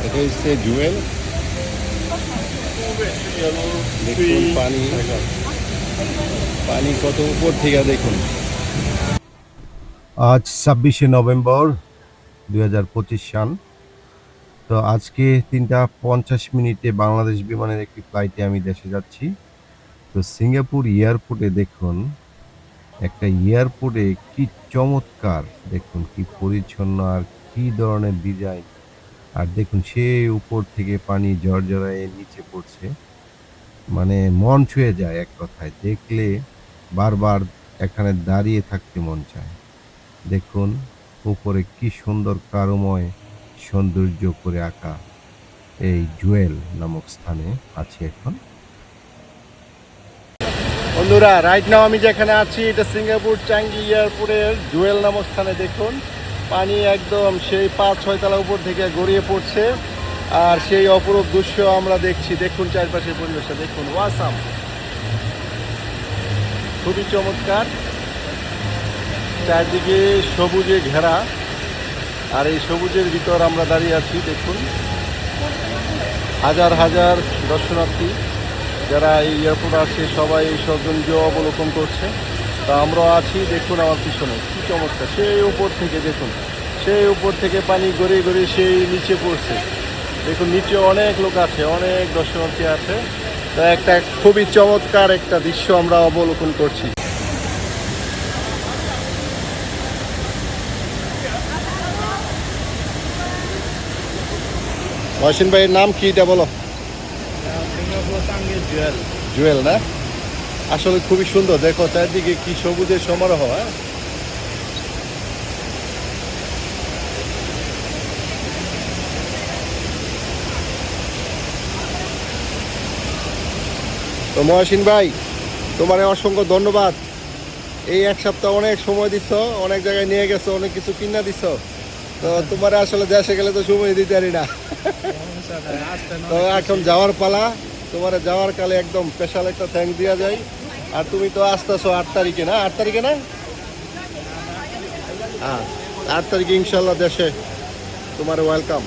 এটা হচ্ছে জুয়েল। দেখুন পানি পানি কত উপর থেকে দেখুন। আজ 26শে নভেম্বর 2025 সাল। তো আজকে 3টা 50 মিনিটে বাংলাদেশ বিমানের একটি ফ্লাইটে আমি দেশে যাচ্ছি। তো সিঙ্গাপুর এয়ারপোর্টে দেখুন, একটা এয়ারপোর্টে কি চমৎকার, দেখুন কি পরিচ্ছন্ন আর কি ধরনের ডিজাইন। আর দেখুন সেই উপর থেকে পানি ঝরঝরায় নিচে পড়ছে, মানে মন ছুঁয়ে যায়। এক কথায় দেখলে বারবার এখানে দাঁড়িয়ে থাকতে মন চায়। দেখুন উপরে কি সুন্দর কারুময় সৌন্দর্য করে আঁকা এই জুয়েল নামক স্থানে আছি এখন। বন্ধুরা, রাইট নাও আমি যেখানে আছি এটা সিঙ্গাপুর চাঙ্গি এয়ারপোর্টের জুয়েল নামক স্থানে। দেখুন পানি একদম সেই 5-6 তলা উপর থেকে গড়িয়ে পড়ছে, আর সেই অপরূপ দৃশ্য আমরা দেখছি। দেখুন চারপাশের পরিবেশটা দেখুন, ওয়াসাম, খুবই চমৎকার। চারদিকে সবুজে ঘেরা, আর এই সবুজের ভিতর আমরা দাঁড়িয়ে আছি। দেখুন হাজার হাজার দর্শনার্থী যারা এই এয়ারপোর্টে আসে সবাই এই সৌন্দর্য অবলোকন করছে। তা আমরাও আছি। দেখুন আমার পিছনে কি চমৎকার, সেই উপর থেকে দেখুন, সেই উপর থেকে পানি গড়িয়ে গড়িয়ে সেই নিচে পড়ছে। দেখুন নিচে অনেক লোক আছে, অনেক দর্শনার্থী আছে। তা একটা খুবই চমৎকার একটা দৃশ্য আমরা অবলোকন করছি। মহসিন ভাইয়ের নাম কি এটা বলো? জুয়েল না? আসলে খুবই সুন্দর। দেখো চারদিকে কি সবুজের সমারোহ। হ্যাঁ, তো মহসিন ভাই, তোমার অসংখ্য ধন্যবাদ। এই এক সপ্তাহ অনেক সময় দিচ্ছ, অনেক জায়গায় নিয়ে গেছো, অনেক কিছু কিনা দিচ্ছ। তো তোমার আসলে দেশে গেলে তো সময় দিতে পারি না। তো এখন যাওয়ার পালা। তোমার যাওয়ার কালে একদম স্পেশাল একটা থ্যাঙ্ক দেওয়া যায়। আর তুমি তো আসতেছো 8 তারিখে, না? 8 তারিখে না? হ্যাঁ, 8 তারিখে ইনশাল্লাহ দেশে। তোমার ওয়েলকাম।